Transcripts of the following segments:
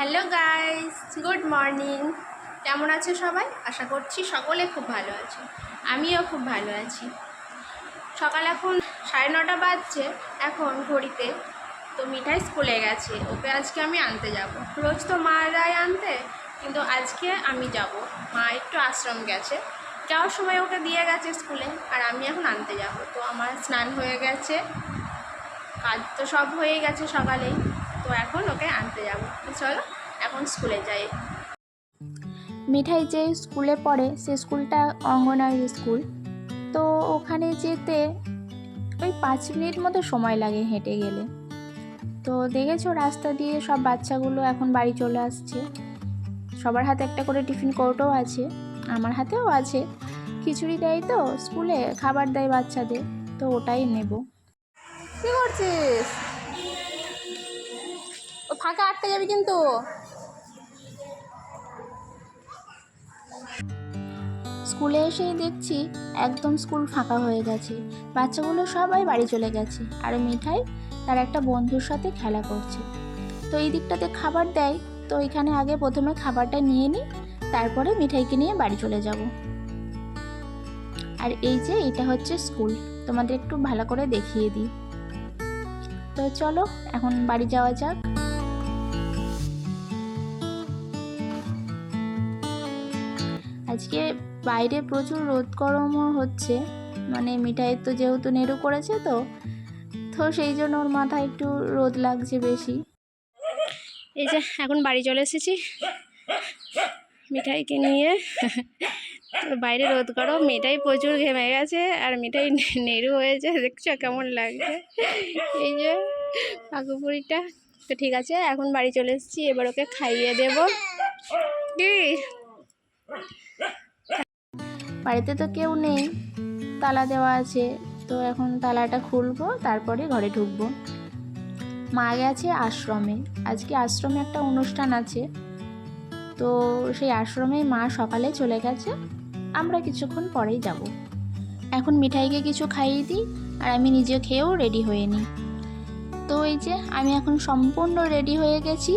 Hello guys, good morning. কেমন আছে সবাই? আশা করছি সকলে খুব ভালো আছে। আমিও খুব ভালো আছি। সকাল এখন 9:30 বাজছে এখন ঘড়িতে। তো মিঠাই স্কুলে গেছে, ওকে আজকে আমি আনতে যাব। রোজ তো মা যায় আনতে, কিন্তু আজকে আমি যাব। মা একটু আশ্রম গেছে, যাওয়ার সময় ওকে দিয়ে গেছে স্কুলে, আর আমি এখন আনতে যাব। তো আমার স্নান হয়ে গেছে, কাজ তো সব হয়ে গেছে সকালেই। তো এখন ওকে আনতে যাব। তো চলো এখন স্কুলে যাই। মিঠাই যে স্কুলে পড়ে সে স্কুলটা অঙ্গনওয়াড়ি স্কুল। তো ওখানে যেতে ওই 5 মিনিট মতো সময় লাগে হেঁটে গেলে। তো দেখেছো রাস্তা দিয়ে সব বাচ্চাগুলো এখন বাড়ি চলে আসছে। সবার হাতে একটা করে টিফিন কৌটোও আছে, আমার হাতেও আছে। খিচুড়ি দেয় তো স্কুলে, খাবার দেয় বাচ্চাদের, তো ওটাই নেব। কি করছিস? ও ফাঁকা আটকে যাবি কিন্তু। স্কুলে এসেই দেখছি একদম স্কুল ফাঁকা হয়ে গেছে, বাচ্চাগুলো সবাই বাড়ি চলে গেছে, আর মিঠাই তার একটা বন্ধুর সাথে খেলা করছে। তো এই দিকটাতে খাবার দেয়, তো এখানে আগে প্রথমে খাবারটা নিয়ে নিই, তারপরে মিঠাইকে নিয়ে বাড়ি চলে যাব। আর এই যে এটা হচ্ছে স্কুল, তোমাদের একটু ভালো করে দেখিয়ে দিই। তো চলো এখন বাড়ি যাওয়া যাক। আজকে বাইরে প্রচুর রোদ গরমও হচ্ছে, মানে মিঠাইয়ের তো যেহেতু নেড়ু করেছে তো তো সেই জন্য ওর মাথায় একটু রোদ লাগছে বেশি। এই যে এখন বাড়ি চলে এসেছি মিঠাইকে নিয়ে। তো বাইরে রোদ গরম, মিঠাই প্রচুর ঘেমে গেছে, আর মিঠাই নেড়ু হয়েছে, দেখছো কেমন লাগছে। এই যে পাকুপুরিটা। তো ঠিক আছে, এখন বাড়ি চলে এসেছি, এবার ওকে খাইয়ে দেব। কি বাড়িতে তো কেউ নেই, তালা দেওয়া আছে, তো এখন তালাটা খুলবো, তারপরে ঘরে ঢুকবো। মা গেছে আশ্রমে, আজকে আশ্রমে একটা অনুষ্ঠান আছে, তো সেই আশ্রমে মা সকালে চলে গেছে, আমরা কিছুক্ষণ পরেই যাব। এখন মিঠাইকে কিছু খাইয়ে দিই, আর আমি নিজে খেয়েও রেডি হয়ে নিই। তো এই যে আমি এখন সম্পূর্ণ রেডি হয়ে গেছি,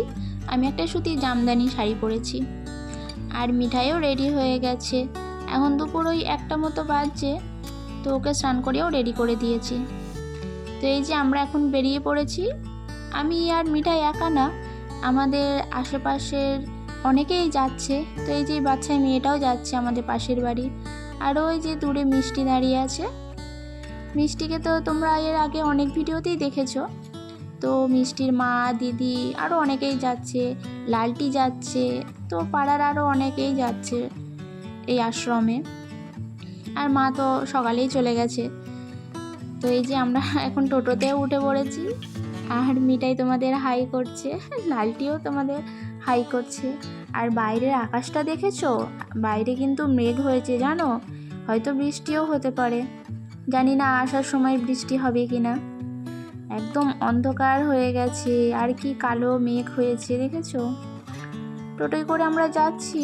আমি একটা সুতি জামদানি শাড়ি পরেছি, আর মিঠাইও রেডি হয়ে গেছে। এখন দুপুর ওই 1টা মতো বাজছে, তো ওকে স্নান করেও রেডি করে দিয়েছি। তো এই যে আমরা এখন বেরিয়ে পড়েছি, আমি আর মিঠাই একা না, আমাদের আশেপাশের অনেকেই যাচ্ছে। তো এই যে বাচ্চা মেয়েটাও যাচ্ছে আমাদের পাশের বাড়ি, আর ওই যে দূরে মিষ্টি দাঁড়িয়ে আছে। মিষ্টিকে তো তোমরা এর আগে অনেক ভিডিওতেই দেখেছো। তো মিষ্টির মা, দিদি আরও অনেকেই যাচ্ছে, লালটি যাচ্ছে, তো পাড়ার আরও অনেকেই যাচ্ছে এই আশ্রমে। আর মা তো সকালেই চলে গেছে। তো এই যে আমরা এখন টোটোতেও উঠে পড়েছি, আর মিঠাই তোমাদের হাই করছে, লালটিও তোমাদের হাই করছে। আর বাইরের আকাশটা দেখেছো? বাইরে কিন্তু মেঘ হয়েছে জানো, হয়তো বৃষ্টিও হতে পারে, জানি না আসার সময় বৃষ্টি হবে কি না। একদম অন্ধকার হয়ে গেছে, আর কি কালো মেঘ হয়েছে দেখেছো। টোটোয় করে আমরা যাচ্ছি,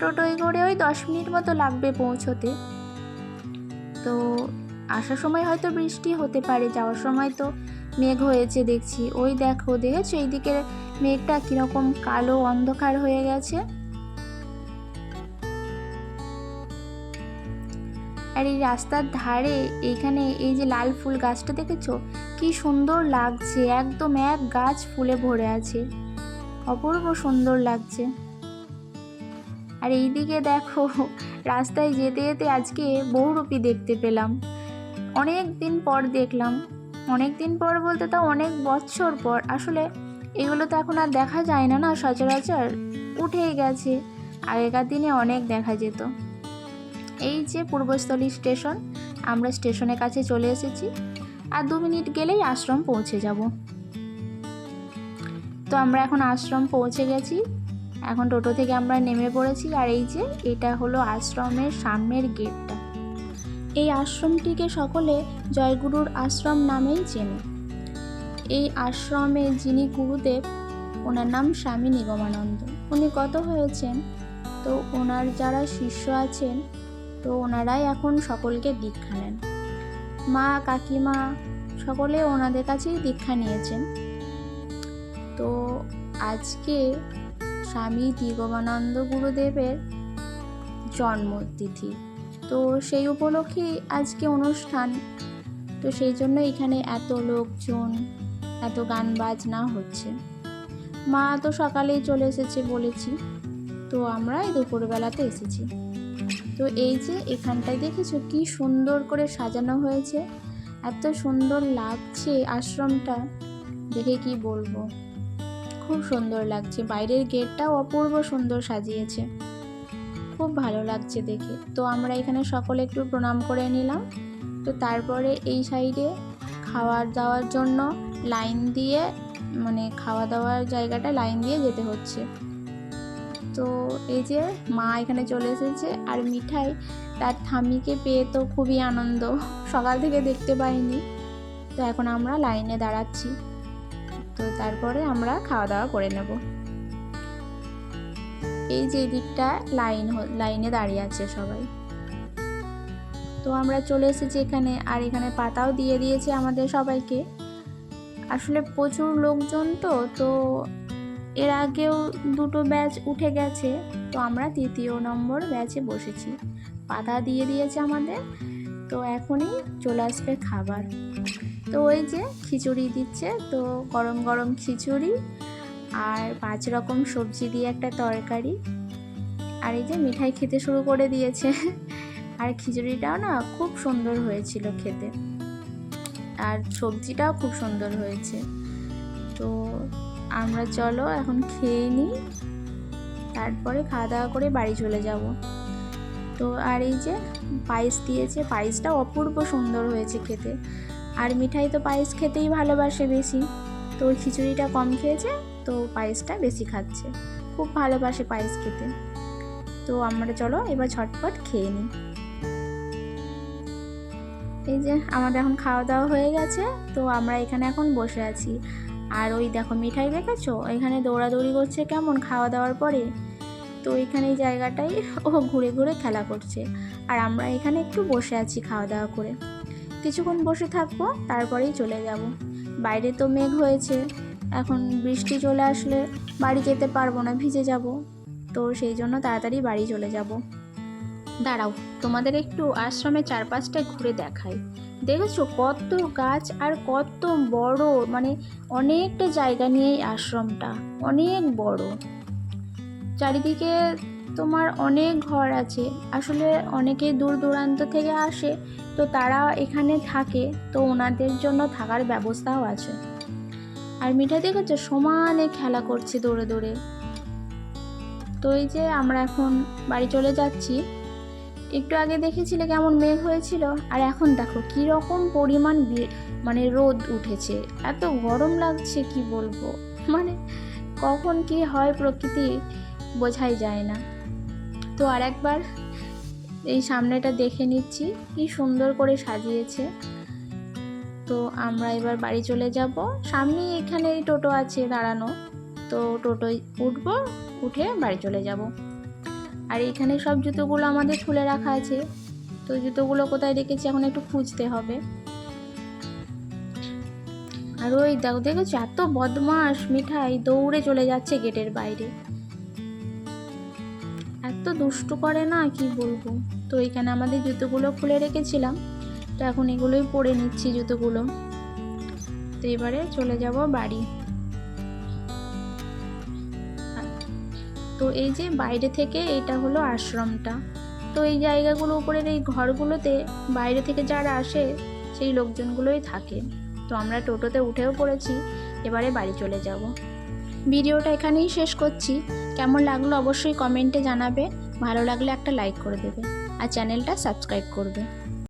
টোটোয় করে ওই 10 মিনিট মতো লাগবে পৌঁছোতে। তো আসার সময় হয়তো বৃষ্টি হতে পারে, যাওয়ার সময় তো মেঘ হয়েছে দেখছি। ওই দেখেছো এইদিকে মেঘটা কীরকম কালো অন্ধকার হয়ে গেছে। আর এই রাস্তার ধারে এইখানে এই যে লাল ফুল গাছটা দেখেছো, কি সুন্দর লাগছে, একদম এক গাছ ফুলে ভরে আছে, অপূর্ব সুন্দর লাগছে। আর এইদিকে দেখো রাস্তায় যেতে যেতে আজকে বহুরূপী দেখতে পেলাম, অনেক দিন পর দেখলাম। অনেক দিন পর বলতে তাও অনেক বছর পর, আসলে এগুলো তো এখন আর দেখা যায় না না সচরাচর, উঠেই গেছে। আগেকার দিনে অনেক দেখা যেত। এই যে পূর্বস্থলী স্টেশন, আমরা স্টেশনের কাছে চলে এসেছি, আর 2 মিনিট গেলেই আশ্রম পৌঁছে যাব। তো আমরা এখন আশ্রম পৌঁছে গেছি, এখন টোটো থেকে আমরা নেমে পড়েছি। আর এই যে এটা হলো আশ্রমের সামনের গেটটা। এই আশ্রমটিকে সকলে জয়গুরুর আশ্রম নামেই চেনে। এই আশ্রমে যিনি গুরুদেব, ওনার নাম স্বামী নিগমানন্দ। উনি কত হয়েছেন, তো ওনার যারা শিষ্য আছেন, তো ওনারাই এখন সকলকে দীক্ষা নেন। মা, কাকিমা সকলে ওনাদের কাছেই দীক্ষা নিয়েছেন। তো আজকে স্বামী দিগবানন্দ গুরুদেবের জন্মতিথি। তো সেই উপলক্ষেই আজকে অনুষ্ঠান। তো সেই জন্য এখানে এত লোকজন, এত গান বাজনা হচ্ছে। মা তো সকালেই চলে এসেছে বলেছি, তো আমরা এই দুপুরবেলাতে এসেছি। তো এই যে এখানটায় দেখেছো কি সুন্দর করে সাজানো হয়েছে, এত সুন্দর লাগছে আশ্রমটা, দেখে কি বলবো, খুব সুন্দর লাগছে। বাইরের গেটটাও অপূর্ব সুন্দর সাজিয়েছে, খুব ভালো লাগছে দেখে। তো আমরা এখানে সকলে একটু প্রণাম করে নিলাম। তো তারপরে এই সাইডে খাওয়ার দাওয়ার জন্য লাইন দিয়ে, মানে খাওয়া দাওয়ার জায়গাটা লাইন দিয়ে যেতে হচ্ছে। তো এই যে মা এখানে চলে এসেছে, আর মিঠাই তার ঠাম্মিকে পেয়ে তো খুবই আনন্দ, সকাল থেকে দেখতে পাইনি। তো এখন আমরা লাইনে দাঁড়াচ্ছি, তো তারপরে আমরা খাওয়া দাওয়া করে নেব। এই যে দিকটা লাইনে দাঁড়িয়ে আছে সবাই। তো আমরা চলে এসেছি এখানে, আর এখানে পাতাও দিয়ে দিয়েছে আমাদের সবাইকে। আসলে প্রচুর লোকজন, তো এর আগেও 2টো ব্যাচ উঠে গেছে, তো আমরা 3য় নম্বর ব্যাচে বসেছি। পাতা দিয়ে দিয়েছে আমাদের, তো এখনই চলে আসবে খাবার। তো ওই যে খিচুড়ি দিচ্ছে, তো গরম গরম খিচুড়ি আর 5 রকম সবজি দিয়ে একটা তরকারি, আর এই যে মিঠাই খেতে শুরু করে দিয়েছে। আর খিচুড়িটাও না খুব সুন্দর হয়েছিল খেতে, আর সবজিটাও খুব সুন্দর হয়েছে। তো আমরা চলো এখন খেয়ে নিই, তারপরে খাওয়া দাওয়া করে বাড়ি চলে যাব। তো আর এই যে পায়েস দিয়েছে, পায়েসটা অপূর্ব সুন্দর হয়েছে খেতে। আর মিঠাই তো পায়েস খেতেই ভালোবাসে বেশি, তো ওই খিচুড়িটা কম খেয়েছে, তো পায়েসটা বেশি খাচ্ছে, খুব ভালোবাসে পায়েস খেতে। তো আমরা চলো এবার ঝটপট খেয়ে নিই। এই যে আমাদের এখন খাওয়া দাওয়া হয়ে গেছে, তো আমরা এখানে এখন বসে আছি। আর ওই দেখো মিঠাই দেখেছো এখানে দৌড়াদৌড়ি করছে কেমন খাওয়া দাওয়ার পরে। তো এইখানে এই জায়গাটাই ও ঘুরে ঘুরে খেলা করছে, আর আমরা এখানে একটু বসে আছি খাওয়া দাওয়া করে। কিছুক্ষণ বসে থাকবো, তারপরেই চলে যাব। বাইরে তো মেঘ হয়েছে, এখন বৃষ্টি চলে আসলে বাড়ি যেতে পারবো না, ভিজে যাব। তো সেই জন্য তাড়াতাড়ি বাড়ি চলে যাব। দাঁড়াও, তোমাদের একটু আশ্রমের চারপাশটা ঘুরে দেখাই। দেখেছো কত গাছ আর কত বড়, মানে অনেকটা জায়গা নিয়েই আশ্রমটা, অনেক বড়। চারিদিকে তোমার অনেক ঘর আছে, আসলে অনেকে দূর দূরান্ত থেকে আসে, তো তারা এখানে থাকে, তো ওনাদের জন্য থাকার ব্যবস্থাও আছে। আর মিঠা দেখেছো সমানে খেলা করছে দৌড়ে দৌড়ে। তো এই যে আমরা এখন বাড়ি চলে যাচ্ছি। একটু আগে দেখেছিলে কেমন মেঘ হয়েছিল, আর এখন দেখো কি রকম পরিমাণ মানে রোদ উঠেছে, এত গরম লাগছে কি বলবো, মানে কখন কি হয় প্রকৃতি বোঝাই যায় না। তো আর একবার এই সামনেটা দেখে নিচ্ছি কি সুন্দর করে সাজিয়েছে। তো আমরা এবার বাড়ি চলে যাব। সামনেই এখানে এই টোটো আছে দাঁড়ানো, তো টোটোয় উঠবো, উঠে বাড়ি চলে যাব। আর এখানে সব জুতোগুলো আমাদের খুলে রাখা আছে, তো জুতোগুলো কোথায় রেখেছি এখন একটু খুঁজতে হবে। আর ওই দেখেছো এত বদমাস মিঠাই দৌড়ে চলে যাচ্ছে গেটের বাইরে, এত দুষ্টু করে না কি বলবো। তো এখানে আমাদের জুতোগুলো খুলে রেখেছিলাম, তো এখন এগুলোই পরে নিচ্ছি জুতোগুলো। তো এবারে চলে যাব বাড়ি। তো এই যে বাইরে থেকে এটা হলো আশ্রমটা। তো এই জায়গাগুলো উপরের এই ঘরগুলোতে বাইরে থেকে যারা আসে সেই লোকজনগুলোই থাকে। তো আমরা টোটোতে উঠেও পড়েছি, এবারে বাড়ি চলে যাব। ভিডিওটা এখানেই শেষ করছি। কেমন লাগলো অবশ্যই কমেন্টে জানাবে, ভালো লাগলে একটা লাইক করে দেবে আর চ্যানেলটা সাবস্ক্রাইব করবে।